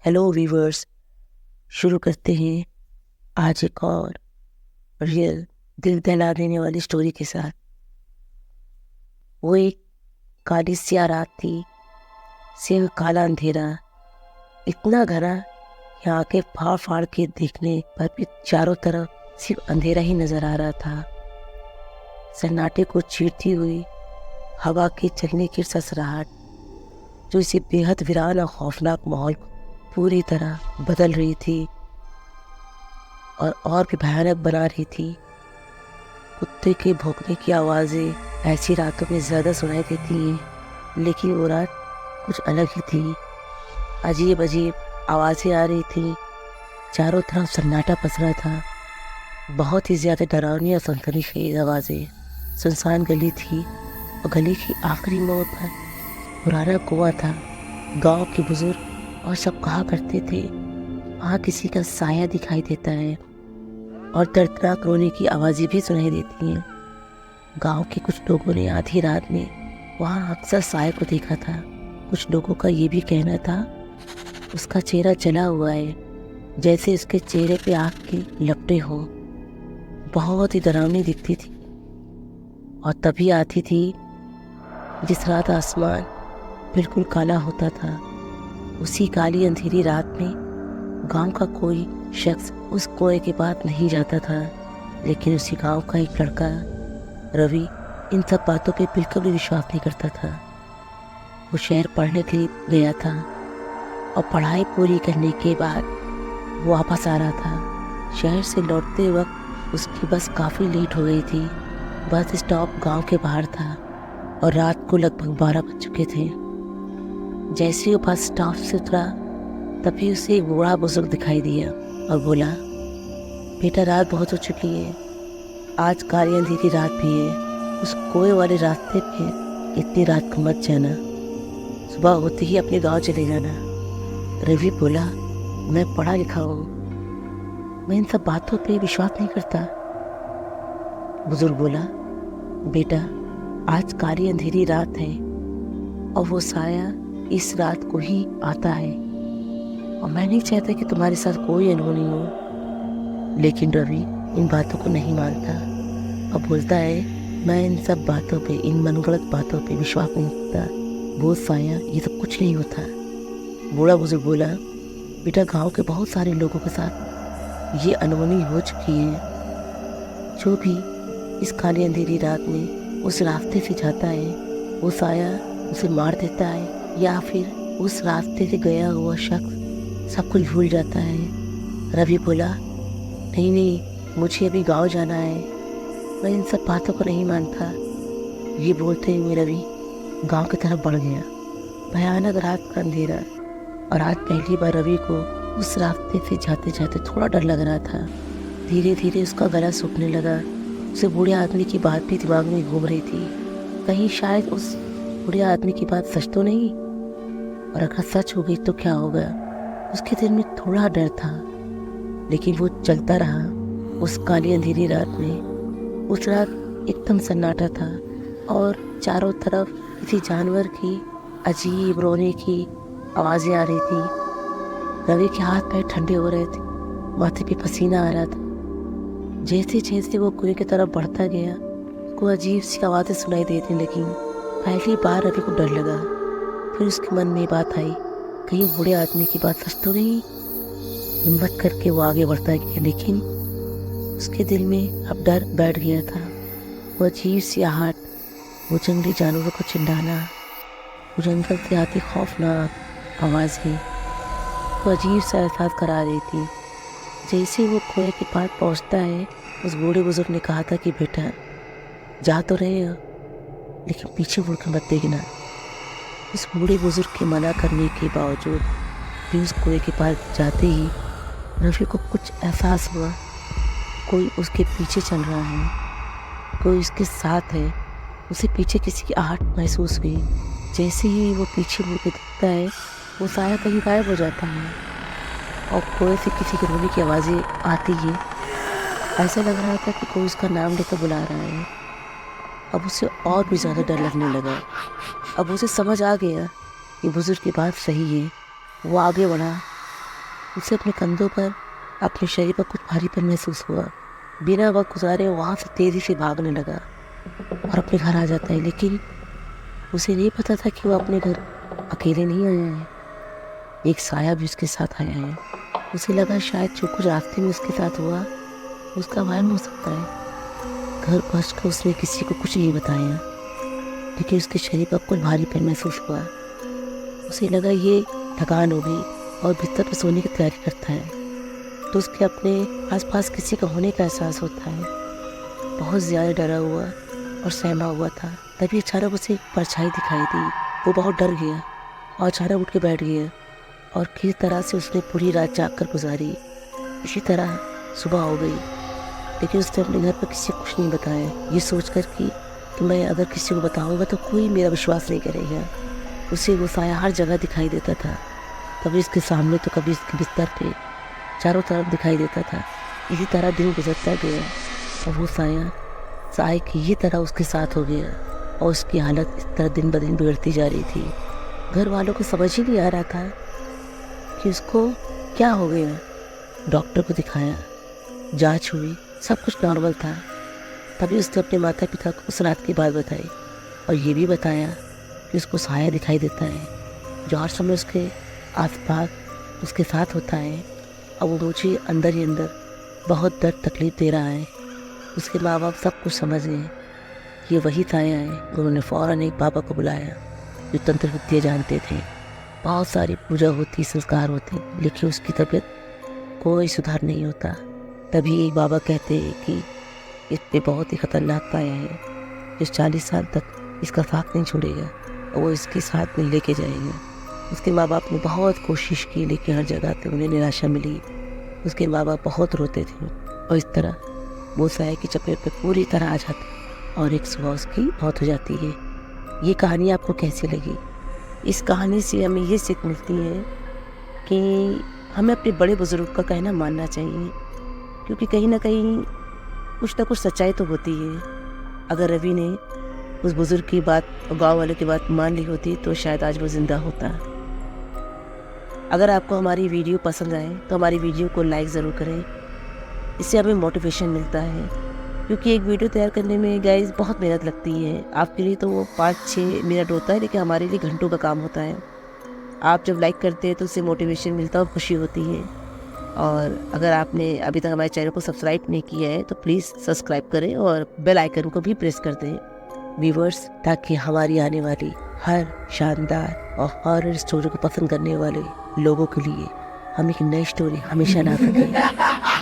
Hello viewers. शुरू करते हैं आज एक और रियल दिल दहला देने वाली स्टोरी के साथ। वो एक काली स्याह रात थी। सिर्फ काला अंधेरा इतना घना कि आंखें फाड़ फाड़ के देखने पर भी चारों तरफ सिर्फ अंधेरा ही नजर आ रहा था। सन्नाटे को चीरती हुई हवा के चलने की ससराहट जो इसे बेहद वीरान और खौफनाक माहौल को पूरी तरह बदल रही थी और भी भयानक बना रही थी। कुत्ते के भौंकने की आवाज़ें ऐसी रातों में ज़्यादा सुनाई देती हैं, लेकिन वो रात कुछ अलग ही थी। अजीब अजीब आवाज़ें आ रही थी। चारों तरफ सन्नाटा पसरा था। बहुत ही ज़्यादा डरावनी और सनसनीखेज आवाज़ें। सुनसान गली थी और गली की आखिरी मोड़ पर पुराना कुआं था। गांव के बुजुर्ग और सब कहा करते थे वहाँ किसी का साया दिखाई देता है और दर्दनाक रोने की आवाज़ें भी सुनाई देती हैं। गांव के कुछ लोगों ने आधी रात में वहाँ अक्सर साया को देखा था। कुछ लोगों का ये भी कहना था उसका चेहरा जला हुआ है, जैसे उसके चेहरे पे आग की लपटें हों। बहुत ही डरावनी दिखती थी। और तभी आती थी जिस रात आसमान बिल्कुल काला होता था। उसी काली अंधेरी रात में गांव का कोई शख्स उस कुएं के पास नहीं जाता था, लेकिन उसी गांव का एक लड़का रवि इन सब बातों पे बिल्कुल भी विश्वास नहीं करता था। वो शहर पढ़ने के लिए गया था और पढ़ाई पूरी करने के बाद वो वापस आ रहा था। शहर से लौटते वक्त उसकी बस काफ़ी लेट हो गई थी। बस स्टॉप गांव के बाहर था और रात को लगभग 12 बज चुके थे। जैसे ही वो बस स्टॉप से उतरा तभी उसे एक बूढ़ा बुजुर्ग दिखाई दिया और बोला, बेटा रात बहुत हो चुकी है, आज काली अंधेरी रात भी है। उस कुएं वाले रास्ते पे इतनी रात को मत जाना, सुबह होते ही अपने गांव चले जाना। रवि बोला, मैं पढ़ा लिखा हूँ, मैं इन सब बातों पे विश्वास नहीं करता। बुजुर्ग बोला, बेटा आज काली अंधेरी रात है और वो साया इस रात को ही आता है और मैं नहीं चाहता कि तुम्हारे साथ कोई अनहोनी हो। लेकिन रवि इन बातों को नहीं मानता और बोलता है, मैं इन सब बातों पे, इन मनगढ़ंत बातों पे विश्वास नहीं करता। भूत साया ये सब कुछ नहीं होता। बूढ़ा बुजुर्ग बोला, बेटा गांव के बहुत सारे लोगों के साथ ये अनहोनी हो चुकी है। जो भी इस काली अंधेरी रात में उस रास्ते से जाता है वो साया उसे मार देता है या फिर उस रास्ते से गया हुआ शख्स सब कुछ भूल जाता है। रवि बोला, नहीं नहीं, मुझे अभी गांव जाना है, मैं इन सब बातों को नहीं मानता। ये बोलते हुए रवि गांव की तरफ बढ़ गया। भयानक रात का अंधेरा और आज पहली बार रवि को उस रास्ते से जाते जाते थोड़ा डर लग रहा था। धीरे धीरे उसका गला सूखने लगा। उसे बूढ़े आदमी की बात भी दिमाग में घूम रही थी। कहीं शायद उस बूढ़े आदमी की बात सच तो नहीं, और अगर सच हो गई तो क्या होगा। उसके दिल में थोड़ा डर था, लेकिन वो चलता रहा उस काली अंधेरी रात में। उस रात एकदम सन्नाटा था और चारों तरफ किसी जानवर की अजीब रोने की आवाज़ें आ रही थी। रवि के हाथ पैर ठंडे हो रहे थे, माथे पे पसीना आ रहा था। जैसे जैसे वो कुएं की तरफ बढ़ता गया उसको अजीब सी आवाज़ें सुनाई देने लगी। पहली बार रवि को डर लगा। फिर उसके मन में बात आई, कहीं बूढ़े आदमी की बात सच तो नहीं। हिम्मत करके वो आगे बढ़ता गया, लेकिन उसके दिल में अब डर बैठ गया था। वो अजीब सी आहट, वो जंगली जानवरों का चिल्लाना, वो जंगल से आती खौफनाक आवाज़ें वो अजीब सा एहसास करा रही थी। जैसे वो कुएं के पास पहुंचता है, उस बूढ़े बुजुर्ग ने कहा था कि बेटा जा तो रहे हो, लेकिन पीछे मुड़ कर मत देखना। उस बूढ़े बुजुर्ग के मना करने के बावजूद भी उस कुएं के पास जाते ही रवि को कुछ एहसास हुआ। कोई उसके पीछे चल रहा है, कोई उसके साथ है। उसे पीछे किसी की आहट महसूस हुई। जैसे ही वो पीछे मुड़ के देखता है वो साया कहीं गायब हो जाता है और कुएं से किसी के रोने की आवाज़ें आती है। ऐसा लग रहा था कि कोई उसका नाम लेकर बुला रहा है। अब उसे और भी ज़्यादा डर लगने लगा। अब उसे समझ आ गया कि बुजुर्ग की बात सही है। वो आगे बढ़ा उसे अपने कंधों पर, अपने शरीर पर कुछ भारीपन महसूस हुआ। बिना वक्त गुजारे वहाँ से तेजी से भागने लगा और अपने घर आ जाता है। लेकिन उसे नहीं पता था कि वो अपने घर अकेले नहीं आया है, एक साया भी उसके साथ आया है। उसे लगा शायद जो कुछ रास्ते में उसके साथ हुआ उसका वहम हो सकता है। घर पहुंचकर उसने किसी को कुछ नहीं बताया, लेकिन उसके शरीर पर कुछ भारीपन महसूस हुआ। उसे लगा ये थकान होगी और बिस्तर पर सोने की तैयारी करता है तो उसके अपने आसपास किसी का होने का एहसास होता है। बहुत ज़्यादा डरा हुआ और सहमा हुआ था। तभी अचानक उसे एक परछाई दिखाई दी। वो बहुत डर गया और अचानक उठ के बैठ गया और किस तरह से उसने पूरी रात जाग कर गुजारी। इसी तरह सुबह हो गई, लेकिन उसने अपने घर पर किसी को कुछ नहीं बताया, ये सोचकर कि मैं अगर किसी को बताऊंगा तो कोई मेरा विश्वास नहीं करेगा। उसे वो साया हर जगह दिखाई देता था, कभी इसके सामने तो कभी इसके बिस्तर पे, चारों तरफ दिखाई देता था। इसी तरह दिन गुजरता गया और वो साय की ये तरह उसके साथ हो गया और उसकी हालत इस तरह दिन ब दिन बिगड़ती जा रही थी। घर वालों को समझ ही नहीं आ रहा था कि उसको क्या हो गया। डॉक्टर को दिखाया, जांच हुई, सब कुछ नॉर्मल था। तभी उसने अपने माता पिता को उस रात की बात बताई और ये भी बताया कि उसको साया दिखाई देता है जो हर समय उसके आसपास उसके साथ होता है और वो मुझे अंदर ही अंदर बहुत दर्द तकलीफ दे रहा है। उसके माँ बाप सब कुछ समझ गए, ये वही साया है। उन्होंने फ़ौरन एक बाबा को बुलाया जो तंत्र विद्या जानते थे। बहुत सारी पूजा होती, संस्कार होते, लेकिन उसकी तबीयत कोई सुधार नहीं होता। तभी एक बाबा कहते हैं कि इस पे बहुत ही खतरनाक पाया है, जो 40 साल तक इसका साथ नहीं छोड़ेगा और वो इसके साथ में लेके जाएगा। उसके माँ बाप ने बहुत कोशिश की, लेकिन हर जगह पे उन्हें निराशा मिली। उसके माँ बाप बहुत रोते थे और इस तरह वो साया की चपेट पे पूरी तरह आ जाती और एक सुबह उसकी मौत हो जाती है। ये कहानी आपको कैसी लगी? इस कहानी से हमें ये सीख मिलती है कि हमें अपने बड़े बुजुर्ग का कहना मानना चाहिए, क्योंकि कहीं ना कहीं कुछ ना कुछ सच्चाई तो होती है। अगर रवि ने उस बुजुर्ग की बात और गांव वालों की बात मान ली होती तो शायद आज वो जिंदा होता। अगर आपको हमारी वीडियो पसंद आए तो हमारी वीडियो को लाइक ज़रूर करें, इससे हमें मोटिवेशन मिलता है। क्योंकि एक वीडियो तैयार करने में गाइस बहुत मेहनत लगती है। आपके लिए तो वो 5-6 मिनट होता है, लेकिन हमारे लिए घंटों का काम होता है। आप जब लाइक करते हैं तो उससे मोटिवेशन मिलता है और खुशी होती है। और अगर आपने अभी तक हमारे चैनल को सब्सक्राइब नहीं किया है तो प्लीज़ सब्सक्राइब करें और बेल आइकन को भी प्रेस कर दें व्यूवर्स, ताकि हमारी आने वाली हर शानदार और हॉरर स्टोरी को पसंद करने वाले लोगों के लिए हम एक नई स्टोरी हमेशा ला सकें।